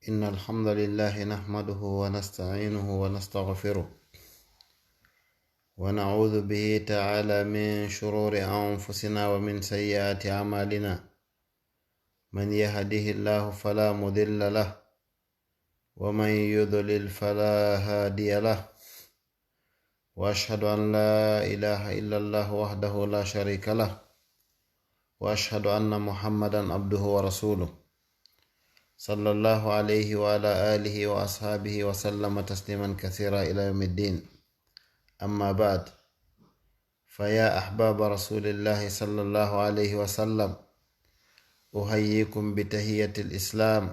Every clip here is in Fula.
إن الحمد لله نحمده ونستعينه ونستغفره ونعوذ به تعالى من شرور أنفسنا ومن سيئات أعمالنا. من يهده الله فلا مضل له ومن يضلل فلا هادي له، وأشهد أن لا إله إلا الله وحده لا شريك له، وأشهد أن محمدا عبده ورسوله صلى الله عليه وعلى آله وأصحابه وسلم تسليما كثيرا إلى يوم الدين. أما بعد، فيا أحباب رسول الله صلى الله عليه وسلم، أحييكم بتحية الإسلام،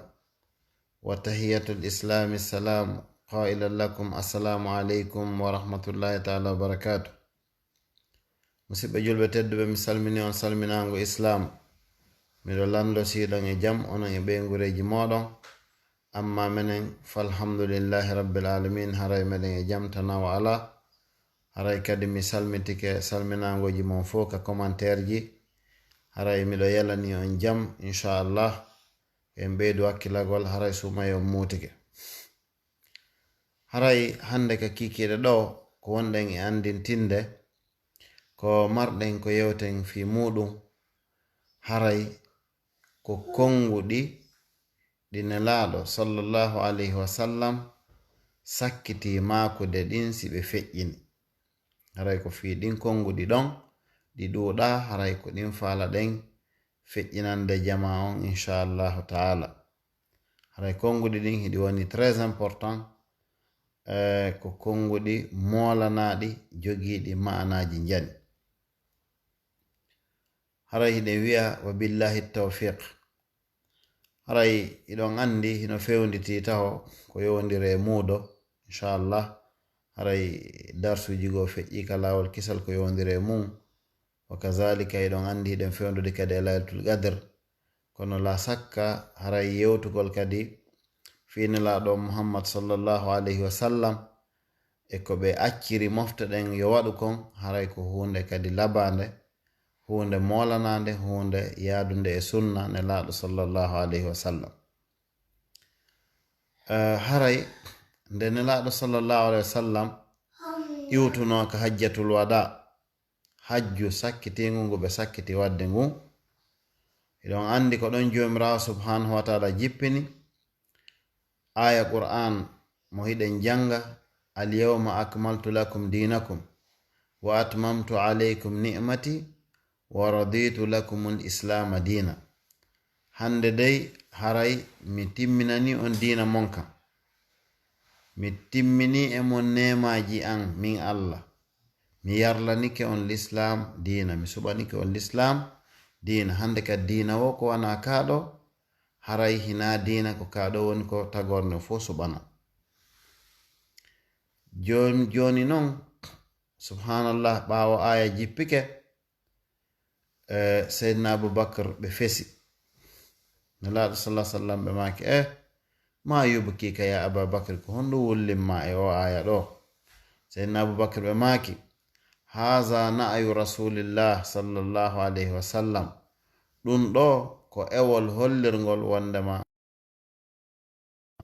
وتحية الإسلام السلام، قائلا لكم السلام عليكم ورحمة الله تعالى وبركاته. musidɓe julɓe tedduɓe, mi salmini on salminango islam. miɗo lando siɗon e jam onon e ɓeygureji moɗon, amma menen falhamdulillahi rabbil alamin haray meɗen e jam tana wa ala. haray kadi mi salmitike salminangoji mon fo ka commentaire ji. haray miɗo yalani on jam inchallah, en ɓeydu hakkilagol haray sumaye on mutike. haray hande ka kikiɗe ɗo ko wonɗen e andintinde ko marɗen ko yewten fi muɗum, haray ko konguɗi ɗi nelaɗo sallallahu alaihi wasallam sakkiti makude ɗin si ɓe feƴƴini. haray ko fi ɗin konguɗi ɗon ɗi ɗuɗa, haray ko ɗin fala ɗen feƴƴinande jama on inchallahu taala. haray konguɗi ɗin hiɗi woni très important, ko konguɗi molanaɗi jogiɗi ma'anaji jani. haray hiɗen wi'a wa billahi tawfiq. haray iɗon andi hino fewnditi taho ko yowndire muɗo inchallah. haray darsuji go feƴƴi ka lawol kisal ko yowndire mum, wa kazalika iɗon andi hiɗen fewndude kadi e laylatul qadr. kono la sakka haray yewtugol kadi finelaɗo muhammad sallallahu alaihi wasallam e ko ɓe acciri mofte ɗen yo waɗu kon, haray ko hunde kadi labande, hunde molanande, hunde yadunde e sunna nelaɗo sallallahu alaihi wasallam. haray nde nelaɗo sallallahu alaihi wasallam iwtuno ka hajjatul wada, hajju sakkitingu ngu ɓe sakkiti wadde ngu, iɗon andi ko ɗon jomirawo subhanahu wa taala jippini aya qur'an mo hiɗen janga: alyawma akmaltu lakum dinakum wa atmamtu alaykum ni'mati wa raditu lakum al-islama dina. hande dey haray mi timminani on dina mon kam, mi timmini e mon nemaji an min Allah, mi yarlanike on l'islam dina, mi suɓanike on l'islam dina. hande ka dina wo ko wana kaɗo, haray hina dina ko kaɗo woni ko tagorne fo suɓana. joni non subhanallah, ɓawo aya jippike, seydna aboubacre ɓe fesi nelaɗo sallah sallam ɓe maki ma yubkika ya ababacre, ko honɗo wullinma e o aya ɗo? seydna aboubacre ɓe maki: haza na'yu rasulillah sallallahu alaihi wasallam, ɗum ɗo ko ewol hollirgol wondema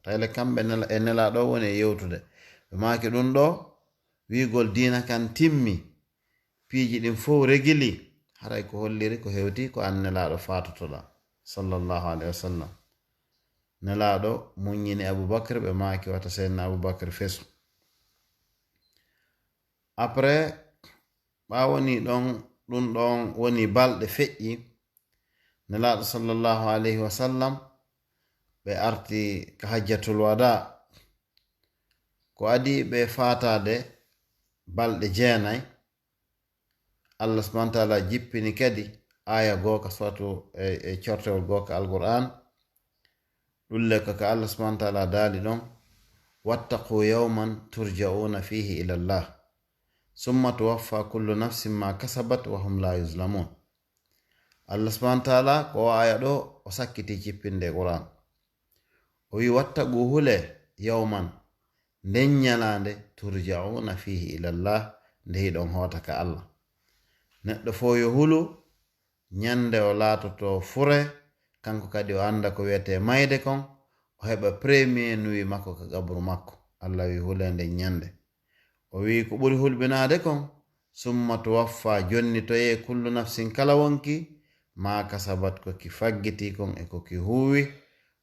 tayle kamɓe e nelaɗo woni e yewtude. ɓe maki ɗum ɗo wigol dina kan timmi, piiji ɗin fof regili, haray ko holliri ko hewti ko an nelaɗo fatotoɗa sallallahu alaihi wasallam. nelaɗo muññini aboubacre, ɓe maki wata seydna aboubacre fesu. après ɓawoni ɗon ɗum ɗon woni balɗe feƴƴi, nelaɗo sallallahu alaihi wasallam ɓe arti ka hajjatul wada. ko adi ɓe fatade balɗe jeenayi, allah subhanahu wa taala jippini kadi aya goka suratu e cortewol goka alquran ɗulle ko ka allah subhanahu wa taala daali ɗon: wattaqu yawman turja'una fihi ila llah summa tuwaffa kullu nafsin ma kasabat wa hum la yuzlamun. allah subhanahu wa taala ko aya ɗo o sakkiti cippinde quran, o wi wattaqu hule yawman, nden ñalande turja'una fihi ila llah, nde hiɗon hota ka allah. neɗɗo fo yo hulu ñande o laatoto fure, kanko kadi o anda ko wiyete mayde kon, o heɓa premier nuyi makko ka gabru makko. Allah wi hulende ñande, o wi ko ɓuri hulɓinade kon summa tuwaffa, jonni to ye kullu nafsin kala wonki ma kasabat ko ki faggiti kon e ko ki huwi,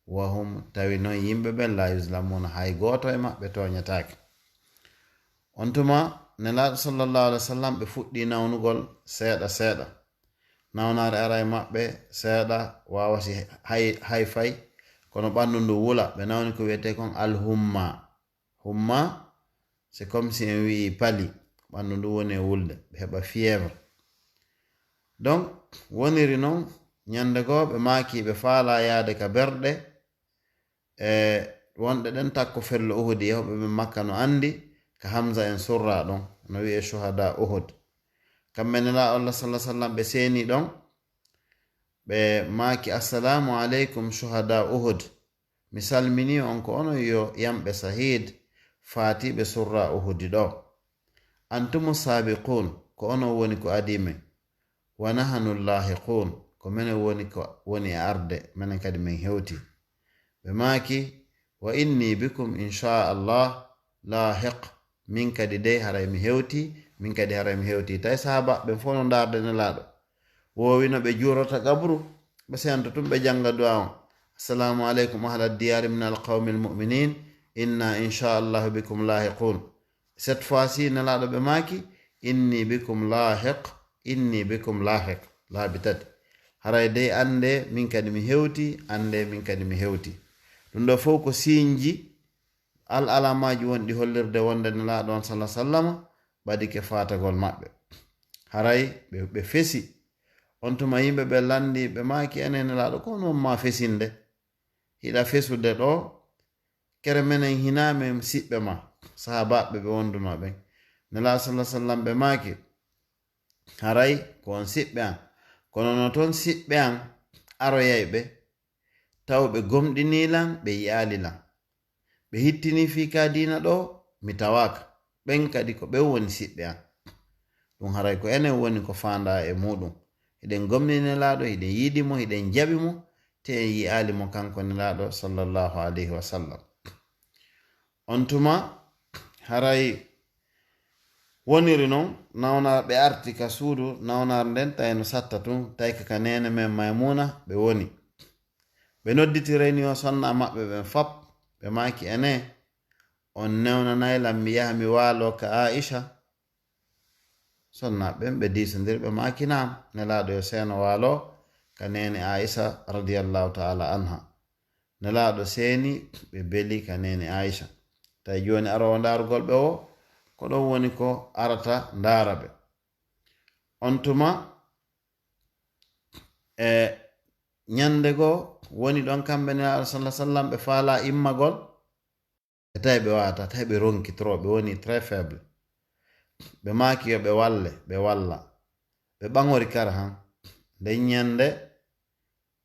wahum tawi noon yimɓe ɓen la yuslamuna, hay goto e maɓɓe toñatake. on tuma nelaɗo sallallahu alaihi wasallam ɓe fuɗɗi nawnugol seeɗa seeɗa, nawnare ara e maɓɓe seeɗa wawasi hay fay, kono ɓandu ndu wula. ɓe nawni ko wiyete kon alhumma. Humma c'est comme si en wi pali, ɓandu ndu woni e wulde, ɓe heɓa fièvre. donc woniri noon ñande goo ɓe maaki ɓe faala yaade ka berɗe wonɗe ɗen takko fello uhudi, yahoɓe ɓe makka no andi ka hamza en surra ɗon no wi'e shuhada uhud. kamɓe nelaɗo Allah sallallahu alaihi wasallam ɓe seeni ɗon, ɓe maaki assalamu aleykum shuhada uhud, mi salmini on ko onon yo yamɓe sahid faatiɓe surra uhudi ɗo. antumu sabiqun, ko onon woni ko adime, wa nahanu lahiqun, ko menen woni e arde, menen kadi min hewti. ɓe maaki wa inni bikum insha Allah lahiq, min kadi dey haray mi hewti, min kadi haray mi hewti. tawi sahaba ɓe fof no darde nelaɗo, wowino ɓe juurata gabru, ɓe sento tum ɓe janga du'a on, assalamu aleykum ahla diyari min alqawmi almuminin inna insha Allah bikum lahiqun. cette fois ci nelaɗo ɓe maaki inni bikum lahiq, inni bikum lahiq, laabi tati. haray dey ande min kadi mi hewti, ande min kadi mi hewti. ɗum ɗo fof ko sinji alamaji wonɗi hollirde wonde nelaɗo on sallallahu alaihi wasallam ɓadike fatagol maɓɓe. haray ɓe fesi, on tuma yimɓe ɓe landi ɓe maaki enen nelaɗo ko non ma fesinde, hiɗa fesude ɗo kere menen hinamen siɓɓe ma sahabaɓe ɓe wonduno ɓen. nelaɗo sallallahu alaihi wasallam ɓe maaki haray ko on siɓɓe an, kono no toon siɓɓe an aroyayɓe taw ɓe gomɗinilan ɓe yi'alilan, ɓe hittini fi ka dina ɗo mi tawaka, ɓen kadi ko ɓen woni siɓɓe an. ɗum haray ko enen woni ko fanda e muɗum, hiɗen gomni nelaɗo, hiɗen yiɗimo, hiɗen jaɓi mo, te en yi'ali mo kanko nelaɗo sallallahu alaihi wasallam. on tuma haray woniri noon nawnar ɓe arti ka suudu nawnar nden tawi no satta tun, tawi ka nene men Maymuna ɓe woni, ɓe nodditi réunion sonna maɓɓe ɓen fap, ɓe maaki ene on newnanaylam mi yaha mi waalo ka Aisha. sonna ɓen ɓe disodir, ɓe maaki nam, nelaɗo yo seeno waalo ka nene Aisha radiyallahu ta'ala anha. nelaɗo seeni ɓe beli ka nene Aisha, tawi joni arowo darugol ɓe o ko ɗon woni ko arata ndara ɓe. on tuma ñande goo woni ɗon kamɓe nelaɗo sallallahu alaihi wasallam ɓe faala immagol, e tawi ɓe wata, tawi ɓe ronki trop, ɓe woni très faible. ɓe maaki yo ɓe walle, ɓe walla, ɓe ɓaŋori kara han. nden ñande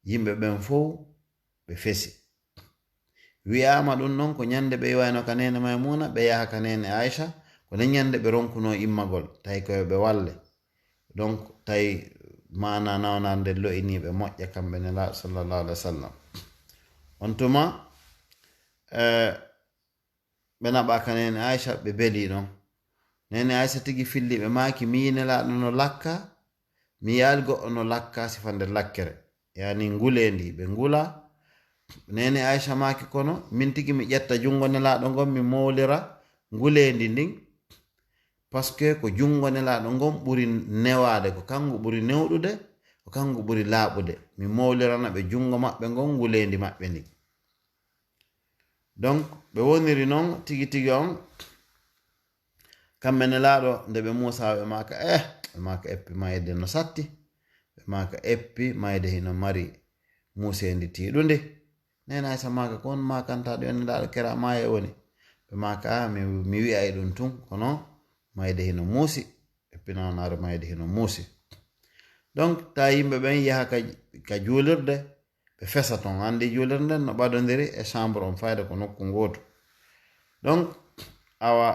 yimɓe ɓen fof ɓe fesi. wi'ama ɗum noon ko ñande ɓe yiwayno ka nene Maymuna ɓe yaha ka nene Aisha, ko nden ñande ɓe ronkuno immagol, tawi koyo ɓe walle. donc tawi mana nawnande lo'iniɓe moƴƴa kamɓe nelaɗo sallallahu alaihi wasallam. on tuma ɓe naɓa ka nene Aisha, ɓe beli ɗon. nene Aisha tigi filli, ɓe maaki mi yi nelaɗo no lakka, mi yaali goɗɗo no lakka sifa nder lakkere, yani ngulendi ɓe ngula. nene Aisha maaki kono min tigi mi ƴetta jungo nelaɗo ngon mi mowlira ngulendi ndin, par ce que ko jungo nelaɗo ngon ɓuri newade, ko kanko ɓuri newɗude, ko kanko ɓuri laaɓude, mi mowlirana ɓe jungo maɓɓe ngon ngulendi maɓɓe ndi. donc ɓe woniri noon tigi tigi on, kamɓe nelaɗo nde ɓe Musa ɓe maaka ɓe maaka eppi mayde no satti, ɓe maaka eppi mayde hino mari musendi tiiɗude. nene Aisha maaka ko on makantaɗo yo nelaɗo kera maye woni, ɓe maaka mi wi'ay ɗum tun, kono mayde hino muusi, eppi nawnare mayde hino muusi. donc ta yimɓe ɓen yaha ka juulirde, ɓe fesa ton, andi juulirde nden no ɓadodiri e chambre on fayde ko nokku ngotu. donc awa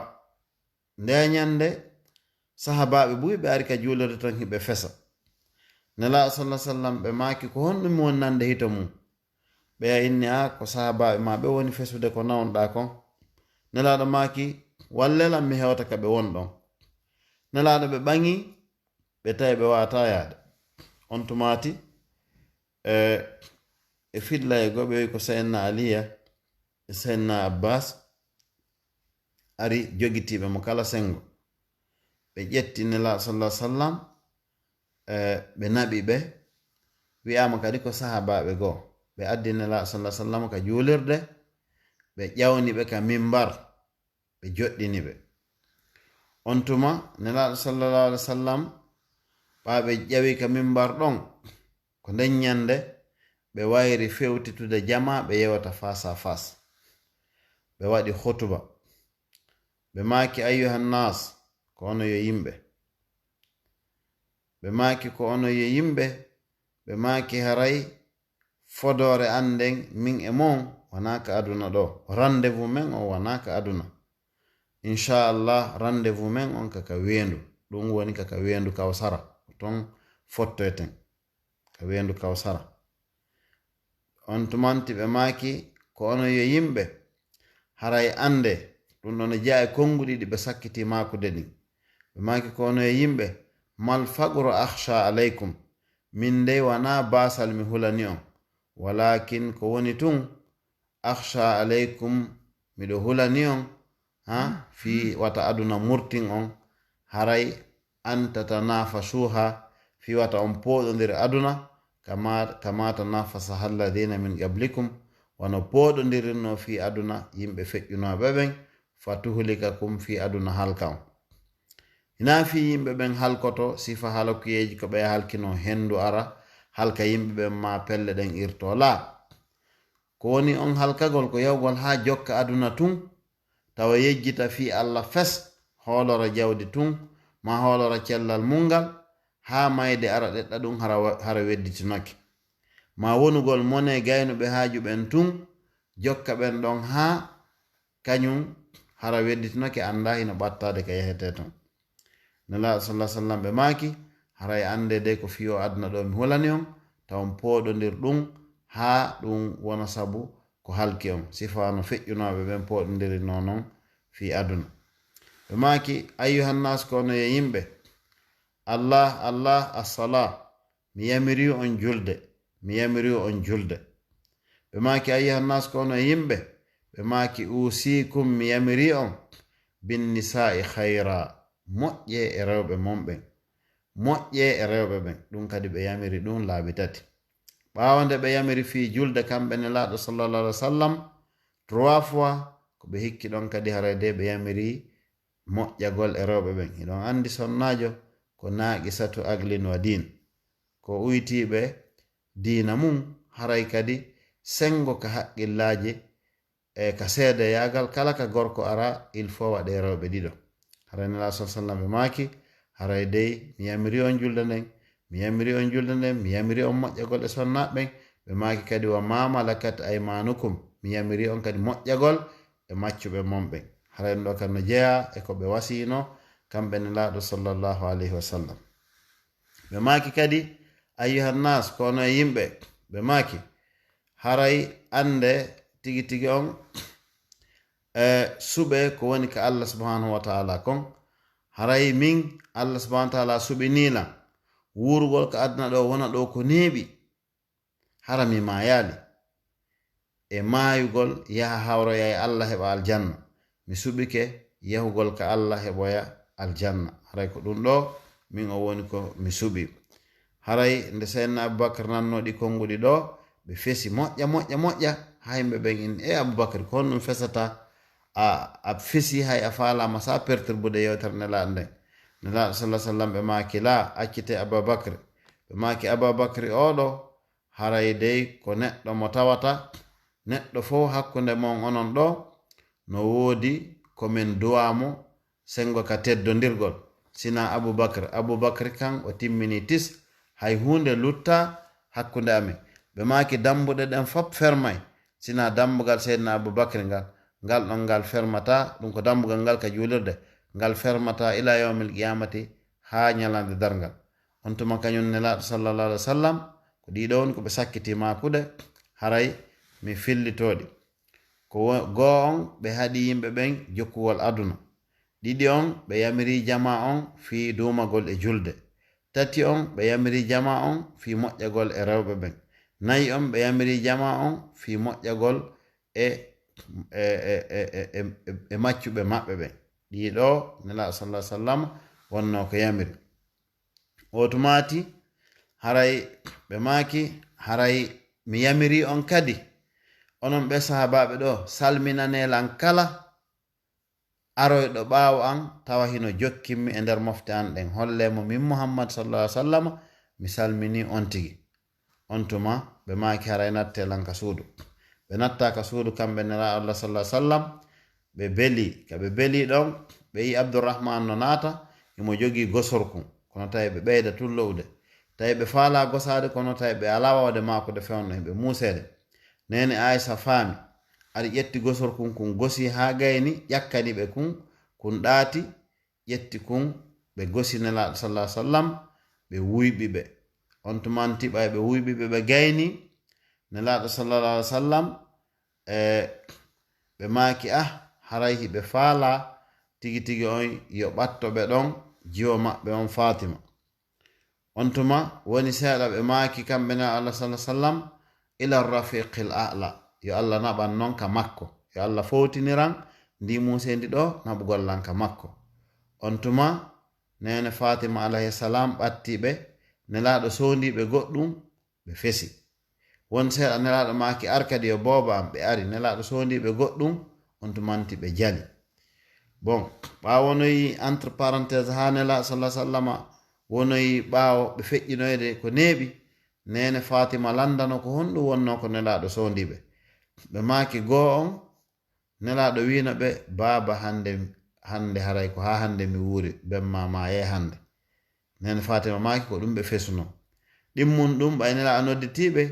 nde ñande sahabaɓe ɓuyi ɓe ari ka juulirde ton hiɓe fesa. nelaɗo sallallahu alaihi wasallam ɓe maaki ko honɗum woni nande hito mum, ɓe inni ko sahabaɓe ma ɓe woni fesude ko nawonɗa kon. Nelaɗo maki wallelam mi hewta ka ɓe won ɗon. Nelaɗo ɓe ɓangi ɓe tawi ɓe wata yaade. On tumati e fidla e go ɓe wi ko sayyidina aliya e sayyidina abbas ari jogitiɓe mo kala sengo. Ɓe ƴetti nelaɗo sallallahu alaihi wasallam ɓe naɓi ɓe wiyama kadi ko sahabaɓe goo. Ɓe addi nelaɗo sallallahu alaihi wasallam ka julirde, ɓe ƴawni ɓe ka mimbar, ɓe joɗɗini ɓe. On tuma nelaɗo sallallahu alaihi wasallam ɓaɓe ƴawi ka mimbar ɗon ko nden ñande ɓe wayri fewtitude jama ɓe yewata face à face. Ɓe waɗi khutuba ɓe maki ayyuhan nas ko ono yo yimɓe. Ɓe maki ko ono yo yimɓe. Ɓe maki haray fodore anden min e mon wona ka aduna ɗo. Rendez-vous men on wona ka aduna. Inchallah rendez-vous men on kaka wendu. Ɗum woni kaka wendu kawsara. Ton fottoyten ka wendu kawsara. On tumanti ɓe maki ko ono yo yimɓe haray ande ɗum ɗon jaa e konguɗi ɗi ɓe sakkiti makude ɗin. Ɓe maki ko ono yo yimɓe mal faqru akhsha alaykum, min dey wana basal mi hulani on, walakin ko woni tun akhsha alaykum miɗo hulani on fi wata aduna murtin on haray an tatanafasuha fi wata on poɗodir aduna kama tanafasa alladhina min qablikum, wono poɗodirno fi aduna yimɓe feƴƴunoɓe ɓen fatuhlikakum fi aduna halka on. Ina fi yimɓe ɓen halkoto sifa halakuyeji ko ɓe halkino hendu ara halka yimɓe ɓen ma pelle ɗen irto la. Ko woni on halkagol ko yawgol ha jokka aduna tun tawa yejjita fi Allah fes holora jawdi tun ma holora cellal mungal ha mayde ara ɗeɗɗa ɗum hara wedditinoke. Ma wonugol mone gaynuɓe haaju ɓen tun jokka ɓen ɗon ha kañum hara wedditinoke anda hino ɓattade ka yahete ton. Nelaɗo sallallahu alaihi wasallam ɓe maki haray ande de ko fiyo aduna ɗo mi hulani on tawon poɗodir ɗum ha ɗum wona sabu ko halki on sifa no feƴƴunoɓe ɓen poɗodiri nonon fi aduna. Ɓe maki ayyuhan nas ko ono yo yimɓe Allah as-sala mi yamiri on julde, mi yamiri on julde. Ɓe maki ayyuhan nas ko ono yimɓe ɓe maki usikum mi yamiri on bin nisa'i khayra, moƴƴe e rewɓe monɓen, moƴƴe e rewɓe ɓen. Ɗum kadi ɓe yamiri ɗum laabi tati. Ɓawande ɓe yamiri fi julde kamɓe nelaɗo sallallahu alaihi wasallam 3 fois ko ɓe hikki ɗon kadi harayde ɓe yamiri moƴƴagol e rewɓe ɓen. Iɗon andi sonnajo ko naqisatu aglin wa din, ko uytiɓe dina mum haray kadi sengo ka haqqillaji e ka seede yagal kala ka gorko ara il faut waɗe rewɓe ɗiɗo. Haray nelaɗo sallallahu alaihi wasallam ɓe maki haray dey mi yamiri on julde nden, mi yamiri on julde nden, mi yamiri on moƴƴagol e sonnaɓen. Ɓe maki kadi wa ma malakat aymanukum, mi yamiri on kadi moƴƴagol e maccuɓe monɓen. Haray ɗo kan no jeeya e ko ɓe wasino kamɓe nelaɗo sallallahu alaihi wasallam. Ɓe maki kadi ayyuhan nas ko ono yimɓe ɓe maki haray ande tigi tigi on suɓe ko woni ka Allah subhanahu wa ta'ala kon. Haray min Allah subhanahu wa ta'ala suɓinilam wurgol ka aduna ɗo wona ɗo ko neeɓi hara mi mayali e mayugol yaha hawroya e Allah heɓa aljanna. Mi suɓike yahugol ka Allah heɓoya aljanna. Haray ko ɗum ɗo min o woni ko mi suɓi. Haray nde sayyidina Abubakar nannoɗi konguɗi ɗo ɓe fesi moƴƴa ha yimɓe ɓen in Abubakar ko honɗum fesata a fesi hay a falama sa perturbude yewtere nelaɗo nden. Nelaɗo sallallahu alaihi wasallam ɓe maki la accite Abubakar. Ɓe maki Abubakar oɗo haray dey ko neɗɗo mo tawata neɗɗo fo hakkunde mon onon ɗo no woodi komin duwamo sengo ka teddodirgol sina Abubakar kan o timmini tis hay hunde lutta hakkunde amen. Ɓe maki dambuɗe ɗen fop fermay sina dambugal seydina Abubakar ngal ɗon ngal fermata. Ɗum ko dambugal ngal ka julirde ngal fermata ila yawmil qiyamati ha ñalande dargal. On tuma kañum nelaɗo sallallahu alaihi wasallam ko ɗiɗo woni ko ɓe sakkiti makude haray mi fillitoɗi. Ko goo on ɓe haɗi yimɓe ɓen jokkuwol aduna. Ɗiɗi on ɓe yamiri jama on fi dumagol e julde. Tati on ɓe yamiri jama on fi moƴƴagol e rewɓe ɓen. Nayi on ɓe yamiri jama on fi moƴƴagol e maccuɓe maɓɓe ɓen. Ɗiɗo nelaɗo sallallahu alaihi wasallam wonno ko yamiri. Otumati haray ɓe maki haray mi yamiri on kadi onon ɓe sahabaɓe ɗo salminanelan kala aroyɗo ɓaawo an tawa hino jokkimmi e nder mofte an ɗen, hollemo min Muhammad sallallahu alaihi wasallam mi salmini on tigi. On tuma ɓe maki haray nattelan ka suudu. Ɓe natta ka suudu kamɓe nelaɗo Allah sallallahu alaihi wasallam. Ɓe beli ka ɓe beli ɗon ɓe yi Abdurrahman no naata imo jogi gosorkum kono tawi ɓe ɓeyda tullowde, tawi ɓe faala gosade kono tawi ɓe ala wawde makude fewno ɓe musede. Nene Aisha faami aɗa ƴetti gosorkum kun gosi ha gayni ƴakkani ɓe kun ɗaati ƴetti kun ɓe gosi nelaɗo sallallahu alaihi wasallam ɓe wuyɓi ɓe. On tumanti ɓay ɓe wuyɓi ɓe ɓe gayni nelaɗo sallallahu alaihi wasallam ɓe maki haray hiɓe faala tigi tigi on yo ɓatto ɓe ɗon jiwo maɓɓe on Fatima. On tuma woni seeɗa ɓe maki kamɓe nelaɗo Allah sallallahu alaihi wasallam ila rafiqil a'la, yo Allah naɓan non ka makko, yo Allah fowtiniran ndi musendi ɗo naɓugollan ka makko. On tuma nene Fatima alayhi salam ɓattiɓe nelaɗo sondiɓe goɗɗum ɓe fesi. Won seeɗa nelaɗo maki arkadi yo booba am ɓe ari nelaɗo sondiɓe goɗɗum on tumanti ɓe jali. Bon ɓawonoyi entre parenthèse ha nelaɗo sallallahu alaihi wasallam wonoyi ɓawo ɓe feƴƴinoyde ko neeɓi, nene Fatima landano ko honɗum wonno ko nelaɗo sondiɓe. Ɓe maki goo on nelaɗo wino ɓe baba hande haray ko ha hande mi wuri bemma ma ye hande. Nene Fatima maki ko ɗum ɓe fesuno. Ɗimmun ɗum ɓay nelaɗo nodditiɓe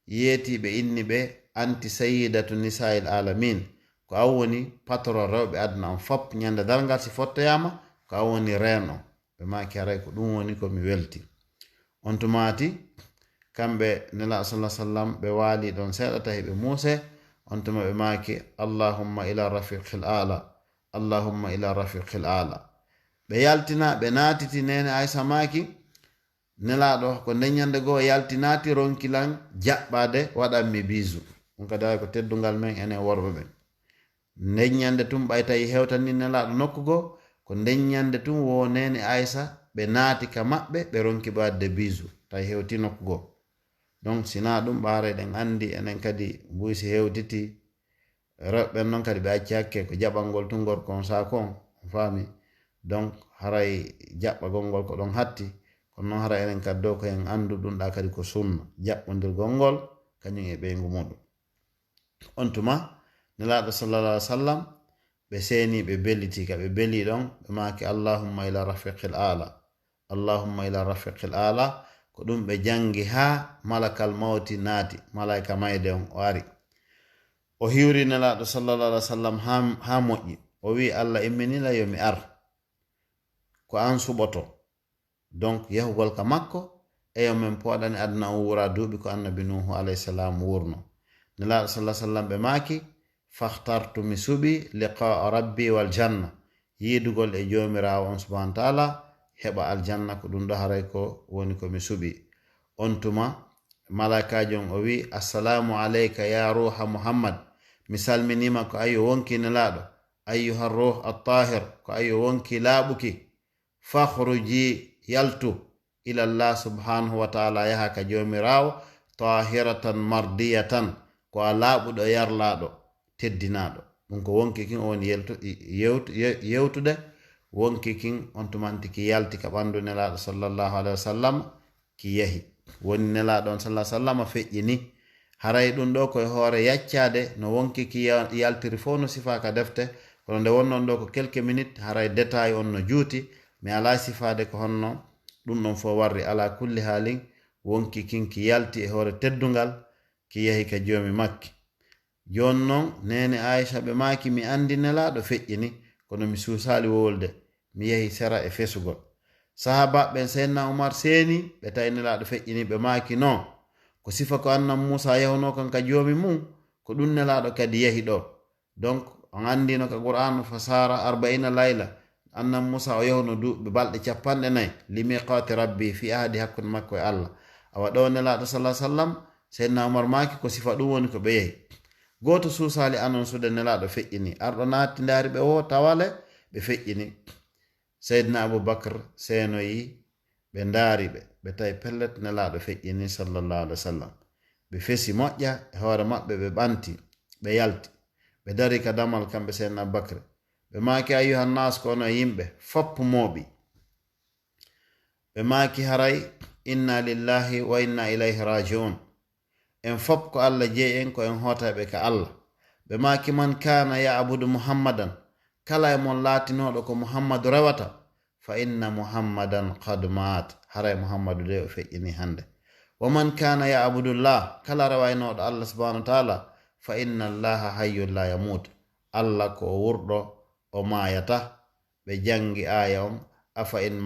yeetiɓe inni ɓe anti sayyidatu nisa'il alamin, ko an woni patron rewɓe aduna on fop, ñande dalgal si fottoyama ko an woni reen on. Ɓe maki haray ko ɗum woni ko mi welti. On tumati kamɓe nelaɗo sallallahu alaihi wasallam ɓe waali ɗon seeɗa tahi ɓe muuse. On tuma ɓe maki allahumma ila rafiqil ala, allahumma ila rafiqil ala. Ɓe yaltina ɓe naatiti nene Aisha maki nelaɗo ko ndeññande goo yalti naati ronkilan jaɓɓade waɗanmi bisu. ɗum kadi ay ko teddungal men enen worɓe ɓen. Ndeññande tum ɓay tawi hewtani nelaɗo nokkugo ko ndeññande tum wo nene Aisha ɓe naati ka maɓɓe ɓe ronki ɓadde bisu tawi hewti nokkugo. Donc sina ɗum ɓaare ɗen andi enen kadi mbuysi hewtiti rewɓen noon kadi ɓe acci hakke ko jaɓangol tun gorko on sako on faami. Donc haray jaɓɓagol ngol ko ɗon hatti kono noon haray enen kadi dow ko en andu ɗum ɗa kadi ko sunna jaɓɓodirgol ngol kañum e ɓeygu muɗum. On tuma nelaɗo sallallahu alaihi wasallam ɓe seeni ɓe belliti ka ɓe beli ɗon ɓe maki allahumma ila rafiqil ala, allahumma ila rafiqil ala, ko ɗum ɓe jangi ha malakal mawti naati, malaika mayde on o ari o hiwri nelaɗo sallallahu alaihi wasallam ha moƴƴi o wi Allah imminila yomi ar ko an suɓoto, donc yahugol ka makko eyo min poɗani aduna on wura duuɓi ko annabi nuhu alayhi salam wurno. Nelaɗo sallallahu alaihi wasallam ɓe maki fakhtartu mi suɓi liqa rabbi wal janna, yidugol e jomirawo on subhanahu wa ta'ala heɓa aljanna, ko ɗum ɗo haray ko woni ko mi suɓi. On tuma malaikajo on o wi assalamu alayka ya ruha muhammad, mi salminima ko ayo wonki nelaɗo, ayyuha ruh at-tahir, ko ayo wonki laaɓuki, fakhruji yaltu ila Allah subhanahu wa ta'ala yaha ka jomirawo tahiratan mardiyatan, ko a laaɓuɗo yarlaɗo teddinaɗo. ɗum ko wonki kin o woni yewtude wonki kin on tumanti ki yalti ka ɓandu nelaɗo sallallahu alaihi wasallam ki yahi woni nelaɗo on sallallahu alaihi wasallam feƴƴini haray ɗum ɗo koye hoore yaccade no wonki ki yaltiri fo no sifa ka defte, kono nde wonnon ɗo ko quelques minutes haray détail on no juuti mi ala sifade ko honno ɗum ɗon fo warri. Ala kulli haalin wonki kin ki yalti e hoore teddungal ki yahi ka joomi makki. Jon non nene Aisha ɓe maki mi andi nelaɗo feƴƴini kono mi suusali wowolde mi yahi sera e fesugol. Sahaba ɓen Seydina Umar seeni ɓe tawi nelaɗo feƴƴini ɓe maki non ko sifa ko annan Musa yahuno kan ka joomi mum ko ɗum nelaɗo kadi yahi ɗo. donc on andino ka qur'an fasara 40 layla annan Musa o yahno duuɓi balɗe 40 li miqati rabbi fi ahadi hakkude makko e Allah. awa ɗo nelaɗo sallallahu alaihi wasallam seydna Umar maki ko sifa ɗum woni ko ɓe yehi. goto suusali anon sude nelaɗo feƴƴini arɗo naatti ndaari ɓe o tawale ɓe feƴƴini. seydna Abubakar seenoyi ɓe ndaari ɓe tawi pellet nelaɗo feƴƴini sallallahu alaihi wasallam. ɓe fesi moƴƴa e hoore maɓɓe, ɓe ɓanti, ɓe yalti, ɓe dari ka damal kamɓe seydna Abubakar. ɓe maaki ayyuhan nas ko ono yimɓe foppumoɓi. ɓe maaki haray inna lillahi wa inna ilayhi raji'un. en fop ko Allah jeeyi en ko en hotaɓe ka Allah. ɓe maaki man kana ya'budu muhammadan, kala e mon laatinoɗo ko muhammadu rewata, fa inna muhammadan qad mat, haray muhammadu de o feƴƴini hande. wa man kana ya'budu llah, kala rewaynoɗo Allah subhanahu wa ta'ala, fa inna allaha hayyun la yamut, Allah ko o wurɗo o mayata. ɓe jangi aya on afa in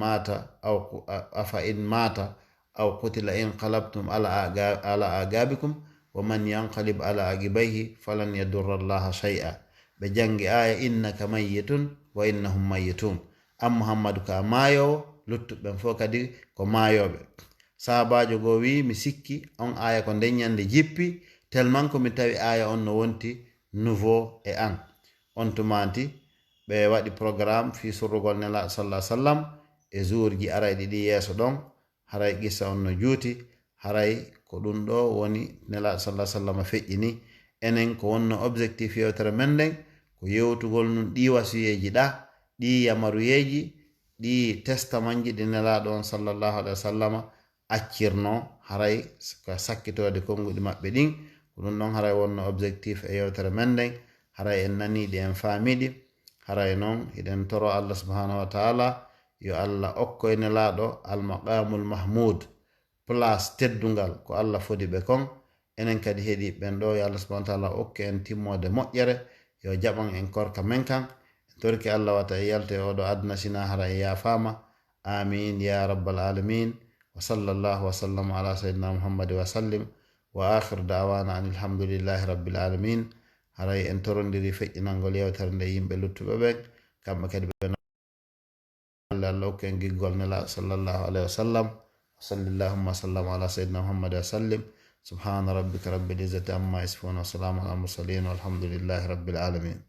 mata aw qutila in qalabtum ala agabikum wa man yanqalib ala agibayhi falan yadurra allaha shay'a. ɓe jangi aya innaka mayyitun wa innahum mayyitun. an muhammadu ka mayowo, luttuɓen fo kadi ko mayoɓe. sahabajo go wi mi sikki on aya ko ndeññande jippi tellement ko mi tawi aya on no wonti nouveau e an. on tumanti ɓe waɗi programme fi surrugol nelaɗo sallallahu alaihi wasallam e jour ji arayɗi ɗi yeeso ɗon. haray qissa on no juuti, haray ko ɗum ɗo woni nelaɗo sallallahu alaihi wasallam feƴƴini. enen ko wonno objectif yewtere men nden ko yewtugol nun ɗi wasiyeji ɗa, ɗi yamaruyeji, ɗi testamanji ɗi nelaɗo on sallallahu alaihi wasallam accirno haray ko sakkitode konguɗi maɓɓe ɗin. ko ɗum ɗon haray wonno objectif e yewtere men nden. haray en naniɗi en faamiɗi. haray noon hiɗen toro Allah subhanahu wa ta'ala yo Allah okko e nelaɗo almaqamul mahmud, place teddungal ko Allah fodi ɓe kon. enen kadi heeɗi ɓen ɗo yo Allah subhanahu wa ta'ala okke en timmode moƴƴere, yo jaɓan en korka men kan. en torki Allah wata e yalte oɗo adna sina hara e yafama. amin ya rabbal alamin. wa sallallahu wa sallam ala sayyidina muhammad wa sallim wa akhir da'wana anil hamdulillahi rabbil alamin. haray en torondiri feƴƴinalngol yewtere nde yimɓe luttuɓe ɓen kamɓe kadi ɓe Allah okko en giggol nela sallallahu alaihi wasallam. sallallahu sallam ala sayyidina muhammad wa sallim. subhana rabbika rabbil izzati amma yasifun wa salamun ala mursalin walhamdulillahi rabbil alamin.